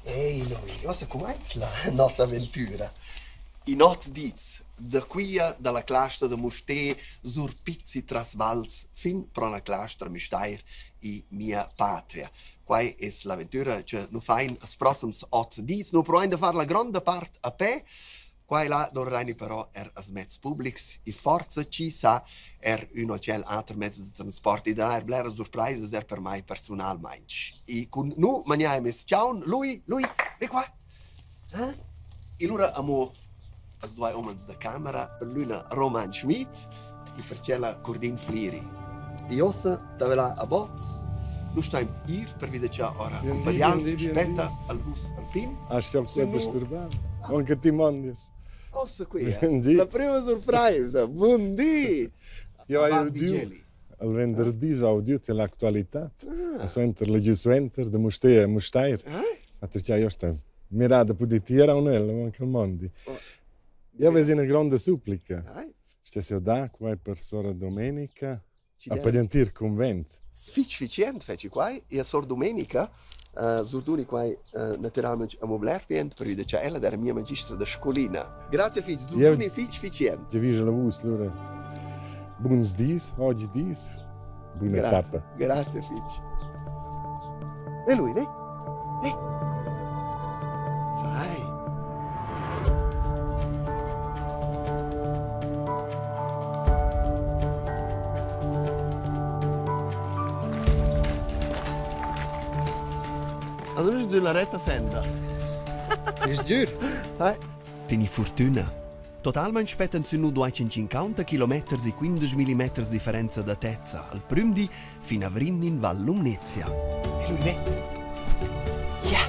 Ehi, lui, cosa com'è la nostra avventura? I not diz, da qui dalla clastra de Musté, sur pizzi trasvals, fin pro la clastra Müstair i mia patria. Quai es l'avventura che nu fain as prossims 8 diz, nu provain da far la grande part a pe, quai là dorraini però as mezz publics, i forza ci sa un ocel alter mezz de transport, i d'air blera surprises per mai personal mainch. I con nu maniai mes ciao, lui, ve qua. E allora amo as due omens da camera, per l'una Roman Schmidt e per cella Cordin Fliri. E ossa tavela a bots, nu stai ir per vedere ciò ora. Compagnianza, spetta al bus alpin. Asciam qua disturbare. Anche ti mandias. Ossa qui, la prima sorpresa, buondì! Io ho il venerdì ho udito l'attualità. Sono enter la giusenter de Mustea Mustair. Ma te c'hai io sta mirada puditiera o no, anche il mondi. Io avevo una grande supplica. Stessi da qua per sora domenica a padentir convent. Ficient feci qua, e sor domenica Zurduni quai naturalmente a mobler vient per vedere che ella era mia magistra da scolina. Grazie fici, Zurduni ficient. Ti vige la vus lura. Buons dis, oggi dis. Buona tappa. Grazie fici. E lui, ne? Vai. Allora è giù la retta senda. È giù? Teni fortuna. Totalmente spettano su 250 km e 15 mm differenza da Tezza, al primo fino a Vrin in Val Lumnezia. E lui ne? Yeah!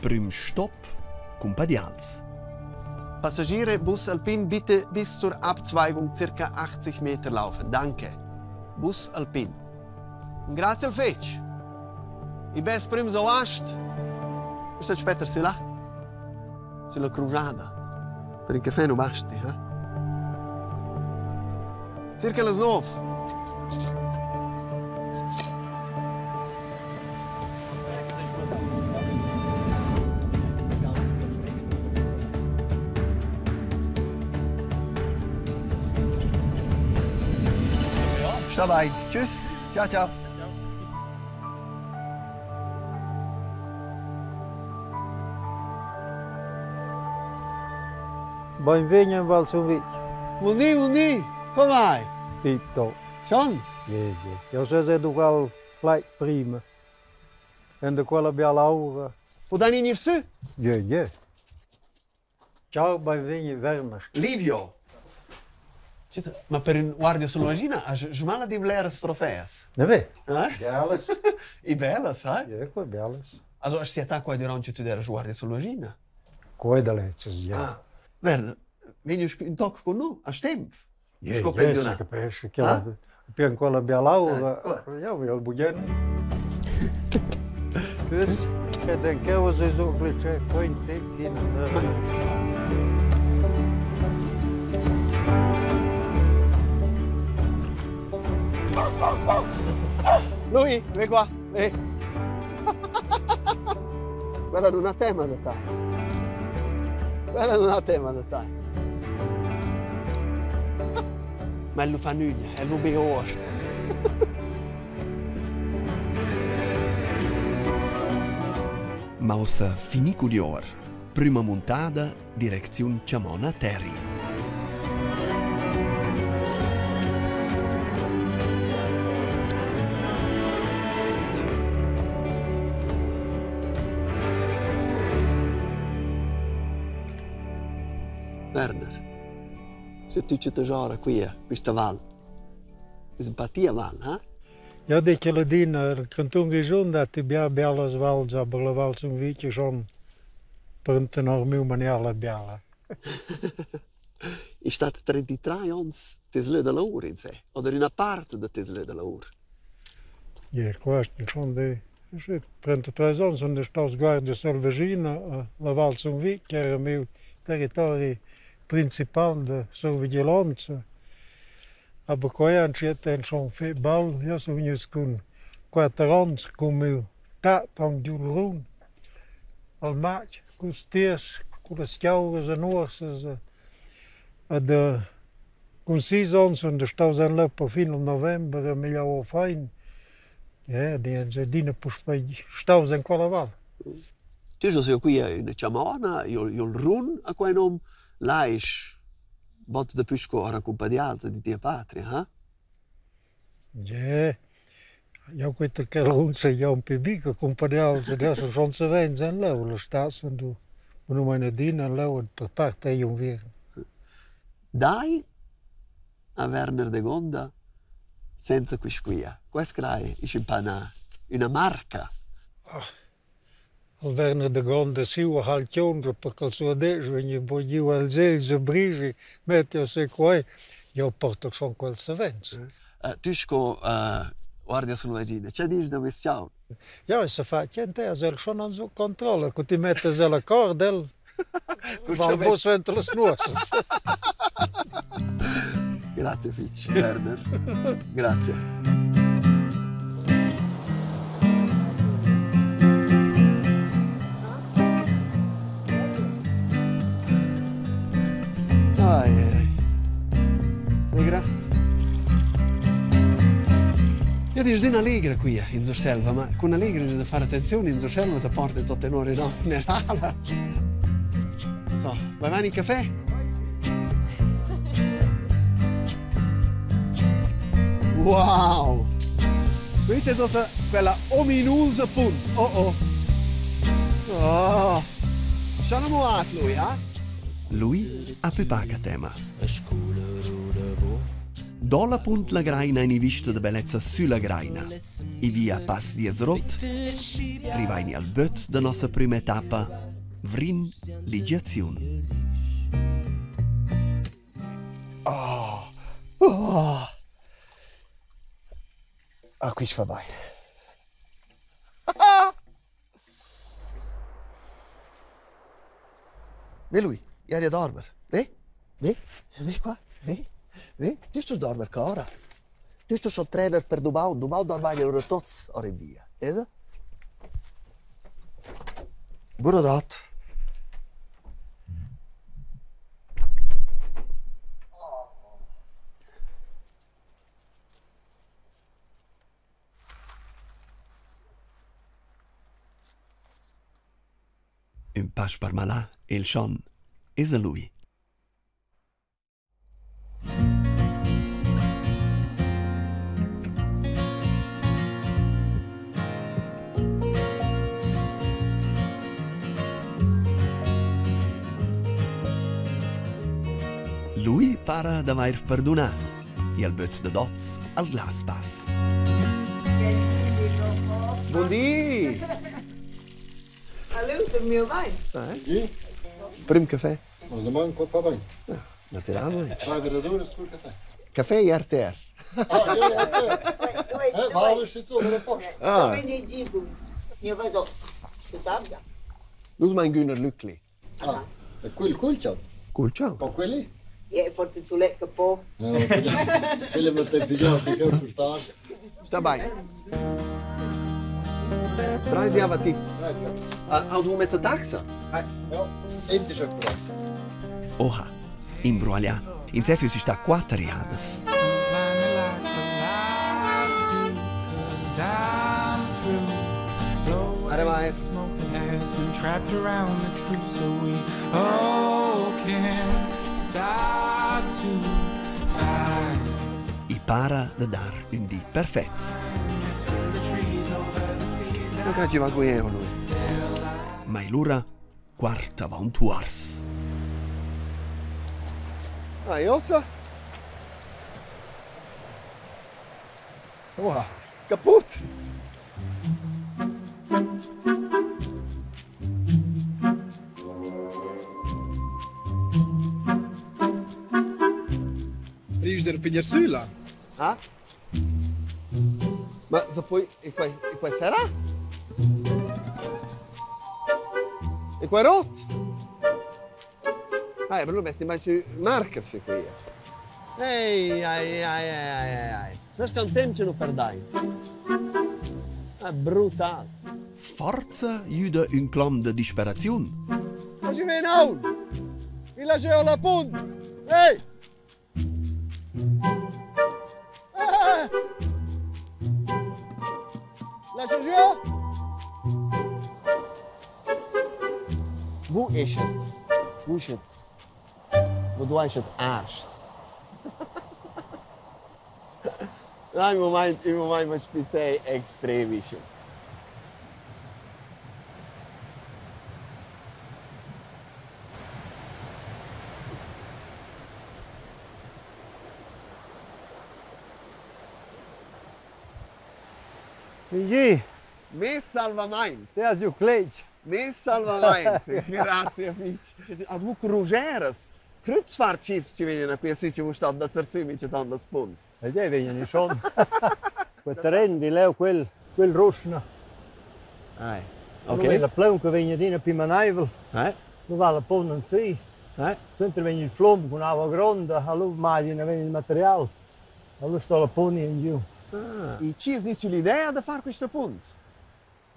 Prim Stopp, Compadials. Passagiere Bus Alpin, bitte bis zur Abzweigung circa 80 Meter laufen. Danke. Bus Alpin. Grazie al fetch. I best prim so ast. Ist später si là? Sulla cruzada. Per il caffè non basti, eh? Circa le 9. Sta weit. Tschüss. Ciao, ciao. Benvenuto in Val Zonwiek. Buondì. Come vai? Tip top. Schon? Ja. Io so se tu al gleich prima. En de quella bella aura. Wo dann in su? Ja. Ciao, benvenuto Werner. Livio. Ma per un guardia sulla macchina, smala di blera trofeas. Ne ve? Bellas. I bellas, eh? Ja, qua bellas. Also, als je qua durante tu deras guardia sulla macchina. Qua de letztes, ja. Ah. Werner, vieni un tocco con noi, a tempo? Ja, se capisci che per quella bella aura, ja, wil beginnen. Dus, ik denk dat we zo glitje point in. Lui, vieni qua, vieni. Quella non ha tema da te. Quella non ha tema da te. Ma lo fa nulla, è lo beor. Ma ossa finiculior. Prima montata, direzione Ciamona Terry. Werner, se tu ci tesora qui, questa val, è simpatia val, eh? Ja, dit je ledien, er kan toen gezond dat die bij bellen wel, ze hebben wel zo'n beetje zo'n punten naar mijn manier bellen. È stato 33 anni Tesla de l'Or in sé, o una parte di Tesla de l'Or. Ja, questo sono di 33 anni, sono stato guardia salvagina, la Val Zonwiek, che era il mio territorio principale di sorveglianza. Aber poi hanno schon viel Ball, ja, so wie es con 4 anni, come tatto giù il run, al match, con stiers, con le schiaures e orses, con 6 anni, und da stau sein Löpper fino novembre, migliavo fein. Ja, die dine puspei stau sein Colaval. Tu sei qui in Ciamona, io il run a quei nom, là è bot de pisco a accompagnarsi di tia patria, Ja, ja, questa che runze ja un po' bico, accompagnarsi, adesso sono se vengono in leu, lo stas, und du, non meine dine in leu, per parte io via. Dai a Werner de Gonda senza quisquia. Questo è una marca. Al Werner de Gonda si u haltjondra, perché il suo adesso, when je voglio al zelze brigi, metti se qua, io porto sono quel sevenz. Tusco guardia sulla vagina, c'è dici da missione? Ja, e se fa niente, è schon an so controllo, che ti metti la cordel, va un po' sventro le snuose. Grazie Fitch, Werner. Grazie. Allegra. Io dico di allegra qui in Zorselva, ma con allegra devi fare attenzione, in Zorselva ti porta tutte le ore minerale. So, vai avanti il caffè? Wow! Vedete cosa? Quella ominous punto. Oh! Sono muoat lui, eh? Lui ha pepaca tema. Dola punt la graina in vista de bellezza sulla graina. I via Pass di Esrot, rivaini al bot da nostra prima etapa, vrin ligiazione. Qui ci fa bene. Ve lui, ieri a dormire. Ve qua, ve. Tu sto dormire ora. Tu sto trainer per Dubau dormire ora tots ora in via. Ed? Buonanotte. Un pas per malà e il Sean és a lui. Lui para da vair perdonar e al bot de dots al glas pas. Buondì! Salut, il mio vai. Prim caffè? Ma domani qua fa bene. Naturalmente. 5 ore sul caffè. Caffè e arter. Ah, io a te. Ma lo scizzo per posto. Dove nei gibuns? Io vai sossa. Tu sabbia? Nu mein Günner Lückli. Ah, e quel culciao. Culciao. Ma quelli? Forse zu lecca po'. No, quelli mi te pigliassi che per stare. Sta bene. Preisi a Vatiz. Aus du mezza taxa? Ja, endlich schon. Oha, imbrualia. In Zefio si sta 4 riades. Arrivai. Has been trapped around the truth, so we all can start to find. I para da dar un di perfetto. Non credo ci va guiero lui. Ma l'ora quarta va un tuars. Ossa? Oha, kaputt! Riesci a pigliarsela? Ah? Ma se poi e qua sarà? E qua è rotto? Per lui metti in banco markersi qui. Ei. Sai che un tempo non perdai. È brutale. Forza aiuta un clam di disperazione. Ma ci viene un! Mi lascio la punta! Ehi! Lascia giù! Wo ist es? Wo ist es? Wo du hast Arsch. Nein, im Moment mit Spitze extrem ist. Gigi, Me salvamento. te has ju kleć. Me salvamento. Grazie, Fitch. A du crugeras. Kreuzfahrtschiffs ci vengono qui a Sicci, wo sta da Zersumi c'è tanto spons. E te vengono schon. Quel terreno di leo, quel rossno. Ok. La plum che viene di Pimanaivel. Dove va la ponte in sì. Sempre viene il flom con acqua grande, allora immagina viene il materiale. Allora sta la ponte in giù. E ci hai l'idea di fare questo punto?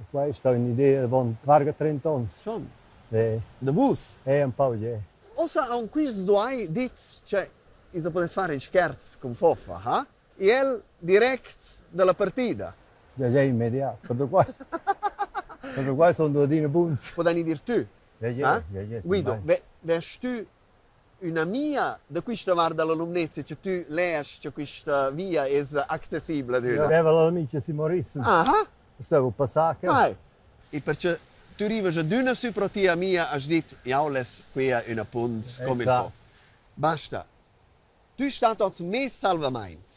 Questa è un'idea di varga 30 anni. Schon. De vus? un po', ja. Ossa un quiz duai dit, cioè, si può fare in scherzo con Foffa, ha? E el direct dalla partita. Ja, immediato. Per qua sono due dine bunzi. Puoi dire tu? Ja. Guido, vesti tu una mia di questa guarda la lunghezza, che tu lees che questa via è accessibile? Ja, aveva l'amico si morisse. Stavo passando. E perché tu arrivi a una suprotia mia e dici, io les qui una punta come il fa. Basta. Tu stai als me salvamento.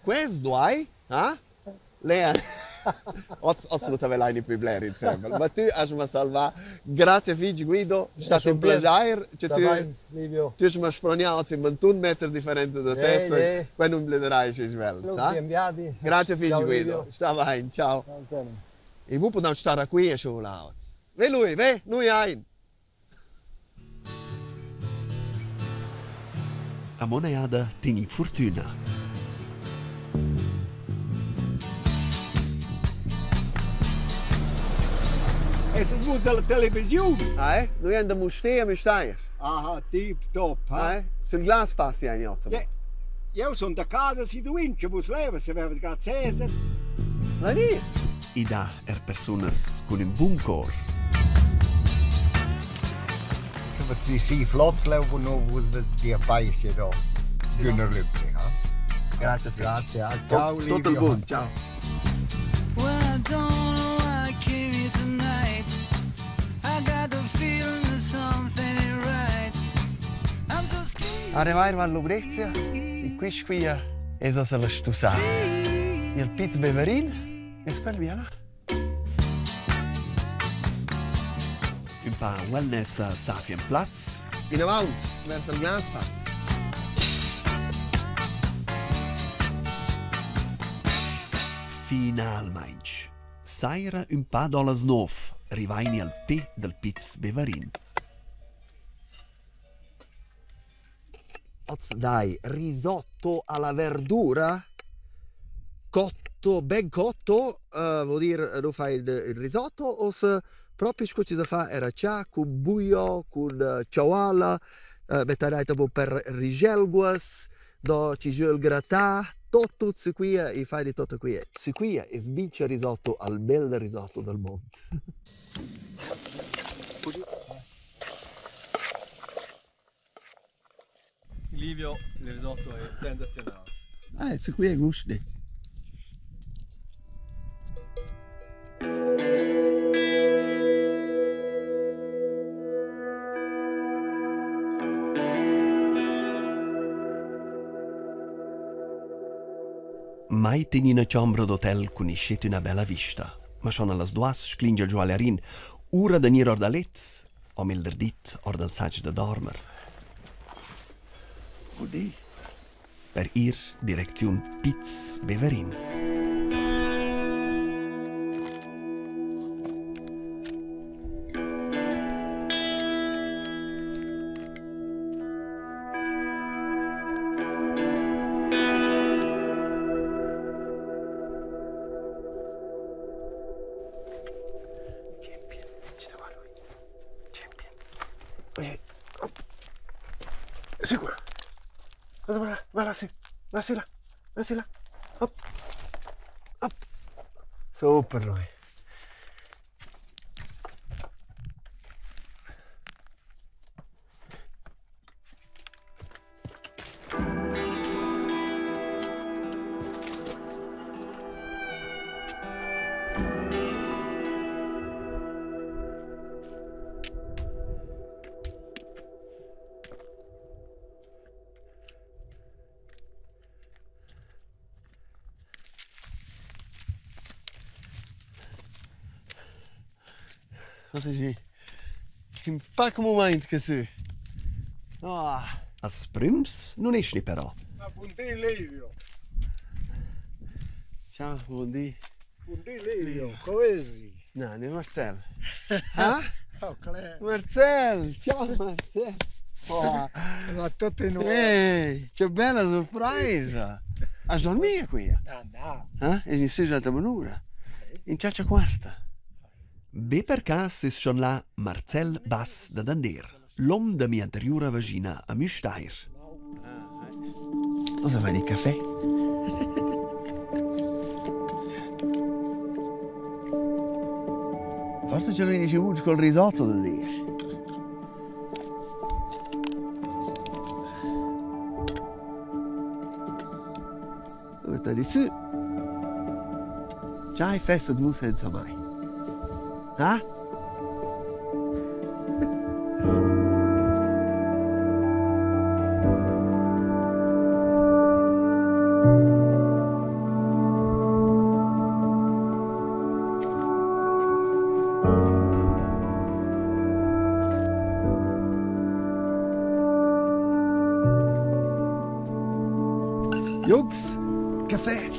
Questo due, lei Oz non aveva l'anni più bler insieme. Ma tu hai mi salvato. Grazie Figi Guido, è stato un piacere. Tu hai mi sprognato in 21 metri di differenza da te, poi non blederai se svelto. Grazie Figi Guido, sta bene, ciao. E voi potete stare qui a scivolare. Ve lui, noi ein. A monaiada tieni fortuna. Es ist dalla televisione. Noi andiamo a Mustea, mi stai? Tip top. Sul glas passi a Ignazio. Io sono da casa, si duince, vos leva, se aveva gat Cesar. Ma lì? Ida personas con un buon cor. Se si flott leva no vuol di paese da. Gunnar Lycklig, Grazie, grazie. Ciao, Livio. Tutto il buon, ciao. Arrivare a Lucrezia e qui è la stussata. Il pizzo beverin è quel via là. Un po' wellness a Safienplatz. In avanti, verso il Glansplatz. Finalmente. Saira un po' dollars nov, rivaini al P del pizzo beverin. Dai, risotto alla verdura, cotto, ben cotto, vuol dire lo fai il risotto o se proprio cosa si fa era già con buio, con ciaoala, metterai dopo per rigelguas, do ci il grattà, tutto su qui e fai di tutto qui. Su qui è sbiccia risotto al bel risotto del mondo. Livio, il risotto è sensazionale. Su qui è gusto. Mai teni una ciambra d'hotel con iscete una bella vista, ma sono alle due sclinge giù all'arin, ora da nire or da letz, o milder dit or dal saggio da dormer. Udì. Per ir direzione Piz Beverin. Va là, là. Hop. Super lui. Wat is hier? Een pak moment che su. As prims non esci però. Buondì Livio. Ciao, buondì. Buondì Livio, coesi. No, ne Marcel. Ah? Oh, Claire. Marcel, ciao Marcel. Oh. Ma tutti noi. Ehi, che bella sorpresa. Hai dormito qui? No. E in sei già manura. In ciaccia quarta. Be per cas es schon là Marcel Bass da Dander, l'om de mia anteriora vagina a Müstair. Cosa vai di caffè? Forse ce l'ho ricevuto col risotto da dire. Dove di su? Già hai festa tu senza mai. Ah? Jungs, Kaffee.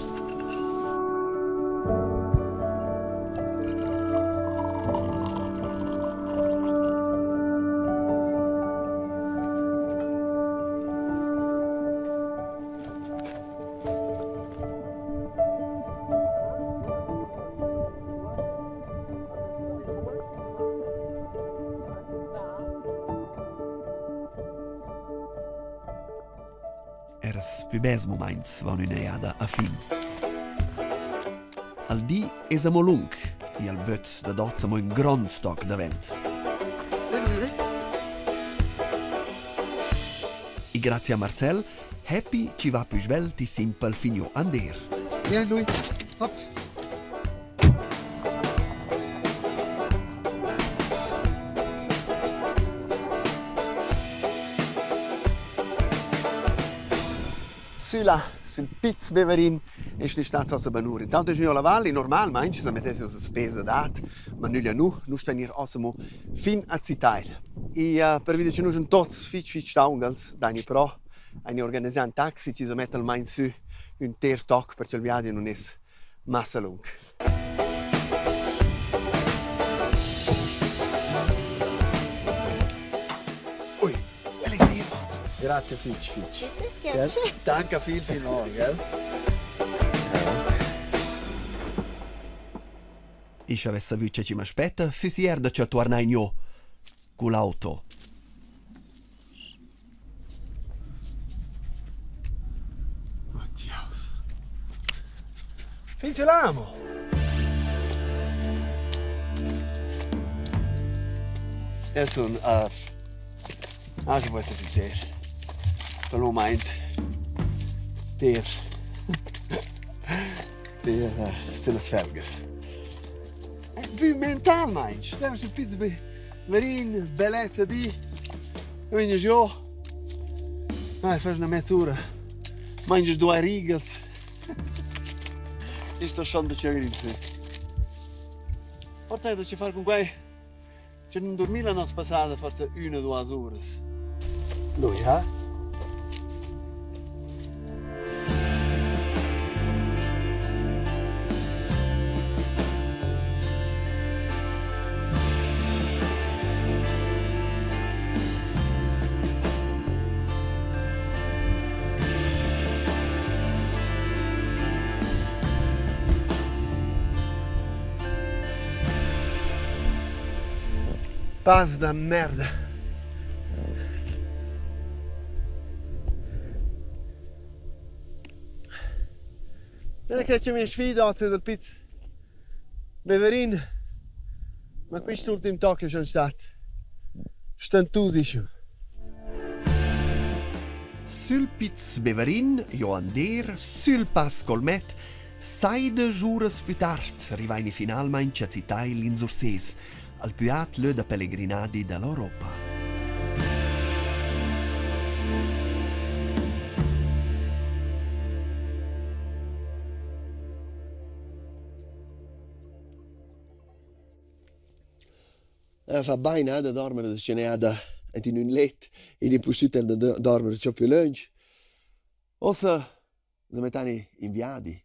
Eras pübès moments van una jada a fin. Al di es amo lung, e al böt da dot amo un grand stock da vent. E grazie a Marcel, Happy ci va più svelti simpel finio ander. Vieni lui, hop. Là, sul pizz beverin, e sti stat so banur. Intanto è la valle, normal, manci se mettesse su spesa dat, ma nu stanir osmo fin a Zitail. E per video ci nu un tots fitch taungals, dani però, ai organizzan taxi ci se mette al main su un ter toc perché il viaggio non è massa lung. Grazie Fitch. Danke viel no, gell? Ich avesse vu che ci m'aspetta, fisier da ci torna in io con l'auto. Oh Dios. Finge l'amo. Es un che può essere sincero. Per il momento sulle sfelgas. È più mentale, manch. Devo un pizzo verin, bellezza di. Vieni giù. Fai una mezz'ora. Mangi due rigels. E sto scendo c'è in sé. Forse da ci fare con quei. C'è non dormire la notte passata, forse 1 o 2 ore. Lui, Paz da merda. Non è che ci mi sfidato del pit Beverin, ma quest'ultimo tocco sono stato stantusico. Sul Piz Beverin, io ander, sul Pas Colmet, 6 giorni più tardi arrivai finalmente a città l'Insurses, al più alto da pellegrinadi dell'Europa. Fa bene da dormire, se ne ha da in un letto e di possibile da dormire ciò più lunch. Ossa, se mettani in viadi.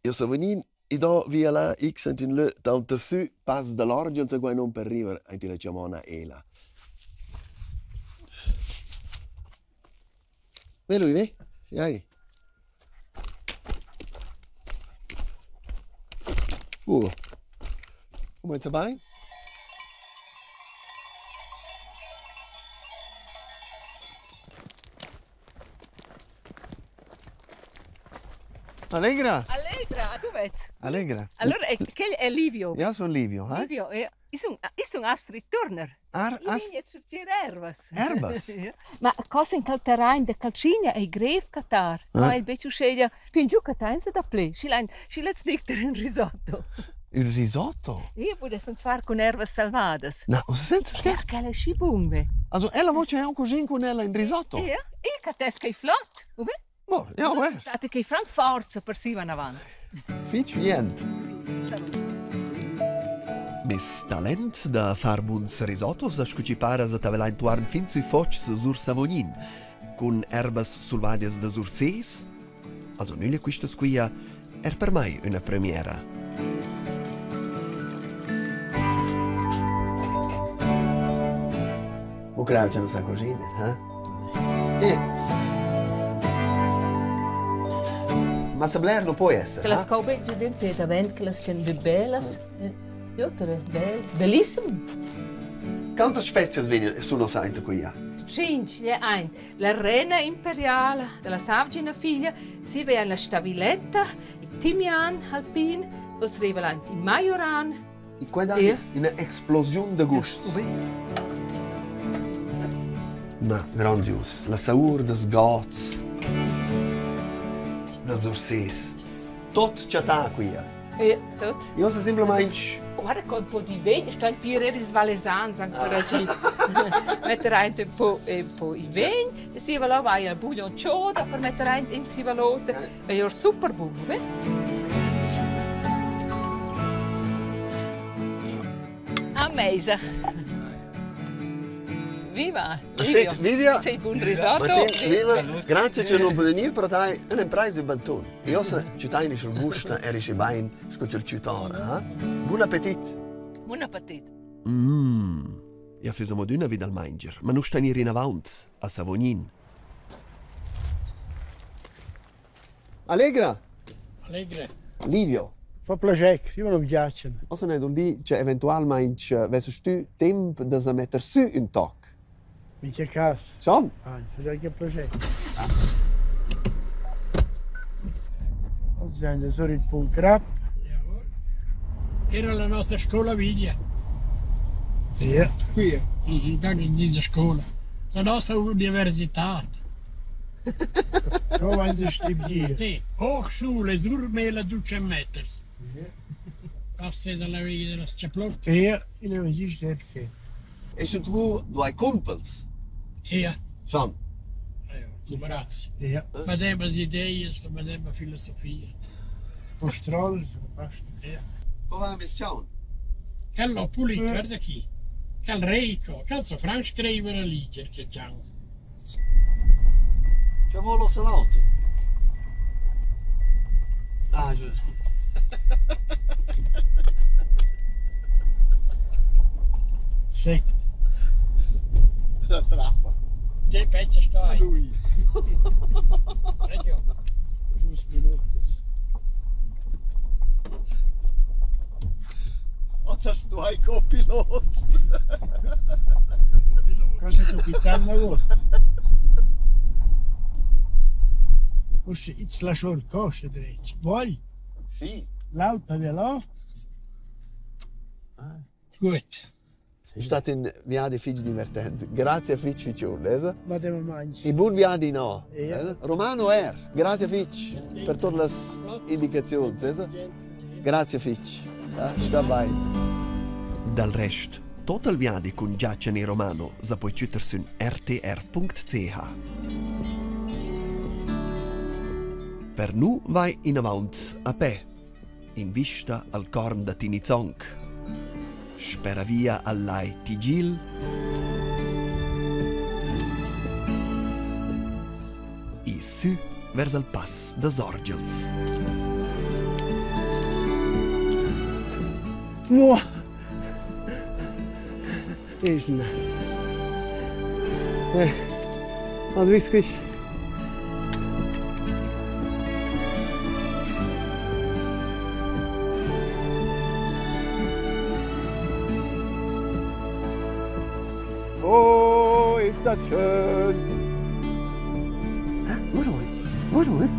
Io so venin e do via la X e in le tanto su pas dall'orgio se guai non per river e ti la chiamona Ela. Ve lui ve? Vieni. Come sta bene? Allegra? Allegra, tu vedi? Allegra. Allora, che è Livio? Io sono Livio, eh? Livio, io sono Astrid Turner. Io vengo a cercare erbas. Erbas? Ma cosa in quel terreno di calcigna è greve catar. Ma il beccio sceglie, più giù catanza da ple. Si let's dicter in risotto. Il risotto? Io posso fare con erbas salvadas. No, senza scherzo. Che è scibunve. Also, ella voce è un così con ella in risotto? Io catesca i flot, ove? Oh, ja, beh. State che Frank forza per si vanno avanti. Ficient. Mis talent da far buns risottos da scucipare a tavelain tuarn fin sui focs sur Savognin, con erbas sulvadias da Surses. Also nulla questa squia per mai una premiera. O creo che non sa cucina, Ma se Blair non può essere. Che la scaubeggia dentro e davanti che le sono belle. Bellissimo. Quante spezie sono sente qui? 5, la rena imperiale della Savgina figlia, si vede la staviletta, il timian alpin, lo srivelanti majoran. E qua è un'esplosione di gusti. Ma grandios, la saur des Gats, des Surses. Tot c'è qui. Tot. Io sono semplicemente... Guarda con un po' di vegno, sto il pirere svalesans ancora oggi. Metterai un po' di vegno, e si va vai al bouillon cioda per mettere in sivalote. E è super buono, beh? Ammesa. Viva! Viva! Sei buon risotto. Viva! Grazie che non puoi venire, però dai, è un'impresa di bantone. Io so che hai il gusto e riesci bene con il cittadino. Buon appetito! Buon appetito! Io facciamo una vita al mangiare, ma non stai in avanti, a Savognin. Allegra! Allegra! Livio! Fa piacere, io non mi piacciono. Cosa ne dici che eventualmente avessi tu tempo di mettere su un tocco? In che caso? Son? Fa che piacere. Oggi andiamo solo il Punk Rap. Era la nostra scuola viglia. Sì. Qui? Da questa scuola. La nostra università. Come andiamo studiare? Sì, Hochschule Surmela 200 metri. Forse dalla via della Sciaplot. Sì, io non ci sto perché. E se tu hai compels? Sì. Son? Grazie. Sì. Badeba idee, sto badeba filosofia. Postrol, basta. Come va missione? Che l'ho pulito, guarda qui. Che il reico, cazzo, Frank scrive la legge che c'ha. C'è volo salato. Giusto. Sette. La trappa. Che peggio stai? Lui. Io. 2 minuti. Oțas nu ai copiloți. Cosa capitano voi? Forse ci lasciò il cosce dritto. Vuoi? Sì. L'auto di là? Gut. È stato un viaggio figlio divertente. Grazie a Fitch Ficcione. Vado a mangiare. E buon viaggio no. Ja. Romano grazie Fitch per tutte le indicazioni. Grazie Fitch. Sta bene. Dal resto, tutto il viaggio con Giacian e Romano si può chiudere su rtr.ch. Per nu vai in avanti a pe, in vista al corn da Tinizonk. Spera via all'ai Tigil. E su verso il pass da Sorgels. Mua! Isne. Ad visquis. Oh, ist das schön! Wo soll ich? Wo soll ich?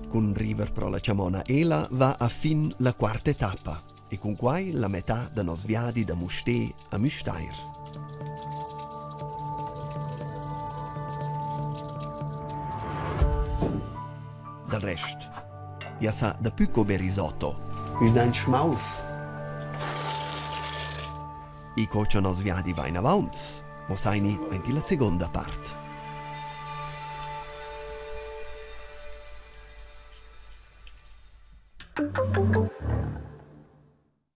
Con River pro la Ciamona Ela va a fin la quarta tappa e con quai la metà da nos viadi da Musté a Müstair. Del rest, ja sa da più be risotto, un dan schmaus. I cocia nos viadi va in avanti, mo saini venti la seconda parte.